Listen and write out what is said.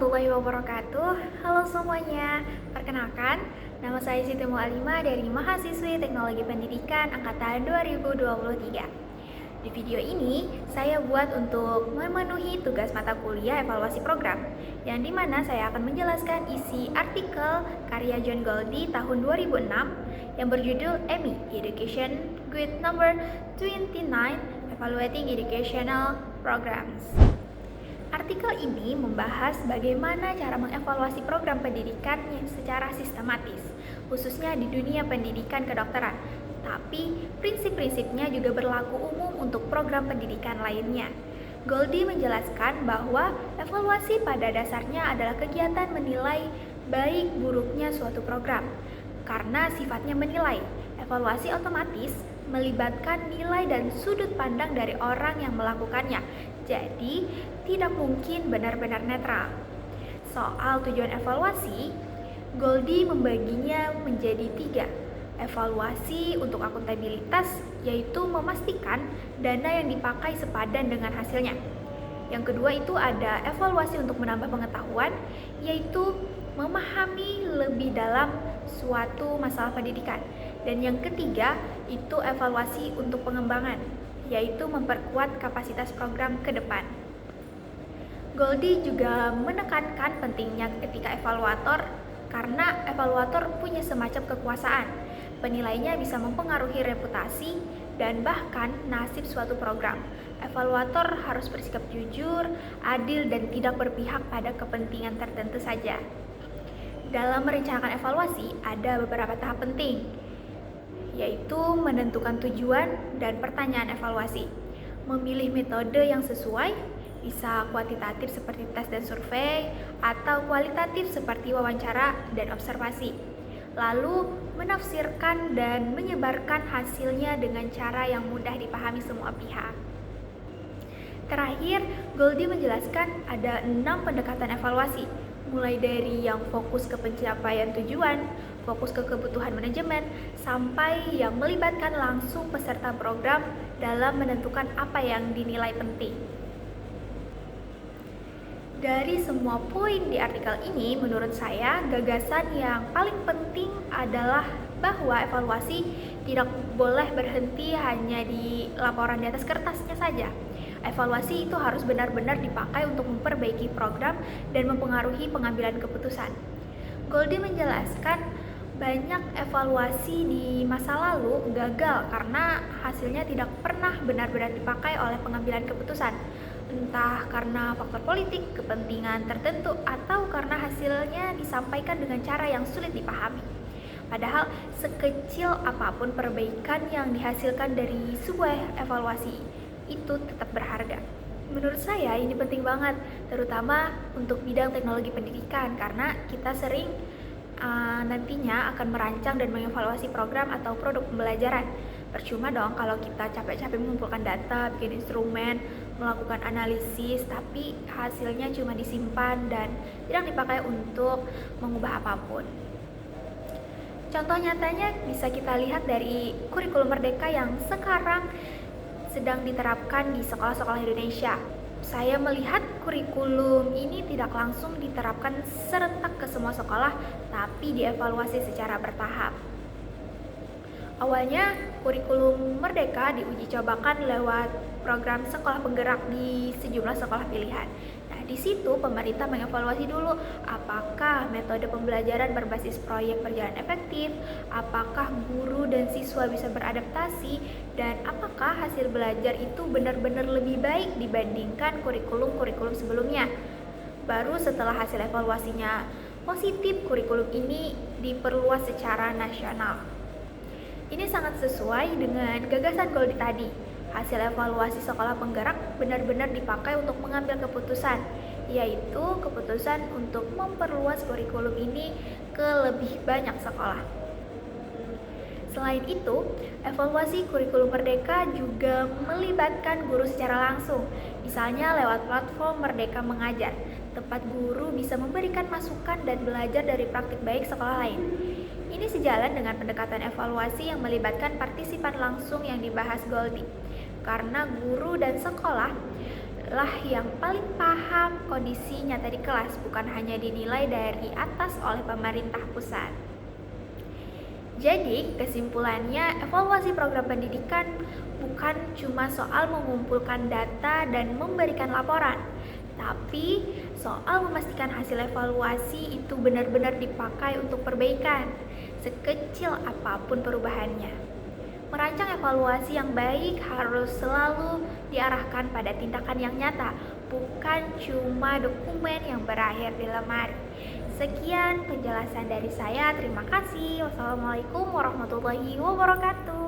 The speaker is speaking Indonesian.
warahmatullahi wabarakatuh. Halo semuanya, perkenalkan, nama saya Siti Mu'alimah dari Mahasiswi Teknologi Pendidikan Angkatan 2023. Di video ini, saya buat untuk memenuhi tugas mata kuliah evaluasi program, yang dimana saya akan menjelaskan isi artikel karya John Goldie tahun 2006 yang berjudul EMI, Education Guide Number 29, Evaluating Educational Programs. Artikel ini membahas bagaimana cara mengevaluasi program pendidikan yang secara sistematis, khususnya di dunia pendidikan kedokteran. Tapi prinsip-prinsipnya juga berlaku umum untuk program pendidikan lainnya. Goldie menjelaskan bahwa evaluasi pada dasarnya adalah kegiatan menilai baik buruknya suatu program. Karena sifatnya menilai, evaluasi otomatis melibatkan nilai dan sudut pandang dari orang yang melakukannya. Jadi, tidak mungkin benar-benar netral. Soal tujuan evaluasi, Goldie membaginya menjadi 3. Evaluasi untuk akuntabilitas, yaitu memastikan dana yang dipakai sepadan dengan hasilnya. Yang kedua itu ada evaluasi untuk menambah pengetahuan, yaitu memahami lebih dalam suatu masalah pendidikan. Dan yang ketiga itu evaluasi untuk pengembangan, yaitu memperkuat kapasitas program ke depan. Goldie juga menekankan pentingnya etika evaluator karena evaluator punya semacam kekuasaan. Penilainya bisa mempengaruhi reputasi dan bahkan nasib suatu program. Evaluator harus bersikap jujur, adil, dan tidak berpihak pada kepentingan tertentu saja. Dalam merencanakan evaluasi, ada beberapa tahap penting, yaitu menentukan tujuan dan pertanyaan evaluasi, memilih metode yang sesuai, bisa kuantitatif seperti tes dan survei, atau kualitatif seperti wawancara dan observasi, lalu menafsirkan dan menyebarkan hasilnya dengan cara yang mudah dipahami semua pihak. Terakhir, Goldie menjelaskan ada 6 pendekatan evaluasi, mulai dari yang fokus ke pencapaian tujuan, fokus ke kebutuhan manajemen, sampai yang melibatkan langsung peserta program dalam menentukan apa yang dinilai penting. Dari semua poin di artikel ini, menurut saya gagasan yang paling penting adalah bahwa evaluasi tidak boleh berhenti hanya di laporan di atas kertasnya saja. Evaluasi itu harus benar-benar dipakai untuk memperbaiki program dan mempengaruhi pengambilan keputusan. Goldie menjelaskan banyak evaluasi di masa lalu gagal karena hasilnya tidak pernah benar-benar dipakai oleh pengambilan keputusan, entah karena faktor politik, kepentingan tertentu, atau karena hasilnya disampaikan dengan cara yang sulit dipahami. Padahal sekecil apapun perbaikan yang dihasilkan dari sebuah evaluasi itu tetap berharga. Menurut saya ini penting banget, terutama untuk bidang teknologi pendidikan, karena kita sering nantinya akan merancang dan mengevaluasi program atau produk pembelajaran. Percuma dong kalau kita capek-capek mengumpulkan data, bikin instrumen, melakukan analisis, tapi hasilnya cuma disimpan dan tidak dipakai untuk mengubah apapun. Contoh nyatanya bisa kita lihat dari kurikulum Merdeka yang sekarang sedang diterapkan di sekolah-sekolah Indonesia. Saya melihat kurikulum ini tidak langsung diterapkan serentak ke semua sekolah, tapi dievaluasi secara bertahap. Awalnya, kurikulum Merdeka diuji cobakan lewat program sekolah penggerak di sejumlah sekolah pilihan. Nah, di situ pemerintah mengevaluasi dulu apakah metode pembelajaran berbasis proyek berjalan efektif, apakah guru dan siswa bisa beradaptasi, dan apakah hasil belajar itu benar-benar lebih baik dibandingkan kurikulum-kurikulum sebelumnya. Baru setelah hasil evaluasinya positif, kurikulum ini diperluas secara nasional. Ini sangat sesuai dengan gagasan Goldie tadi. Hasil evaluasi sekolah penggerak benar-benar dipakai untuk mengambil keputusan, yaitu keputusan untuk memperluas kurikulum ini ke lebih banyak sekolah. Selain itu, evaluasi kurikulum Merdeka juga melibatkan guru secara langsung, misalnya lewat platform Merdeka Mengajar, tempat guru bisa memberikan masukan dan belajar dari praktik baik sekolah lain. Ini sejalan dengan pendekatan evaluasi yang melibatkan partisipan langsung yang dibahas Goldie, karena guru dan sekolah lah yang paling paham kondisi nyata di kelas, bukan hanya dinilai dari atas oleh pemerintah pusat. Jadi, kesimpulannya, evaluasi program pendidikan bukan cuma soal mengumpulkan data dan memberikan laporan, tapi soal memastikan hasil evaluasi itu benar-benar dipakai untuk perbaikan, sekecil apapun perubahannya. Merancang evaluasi yang baik harus selalu diarahkan pada tindakan yang nyata, bukan cuma dokumen yang berakhir di lemari. Sekian penjelasan dari saya. Terima kasih. Wassalamualaikum warahmatullahi wabarakatuh.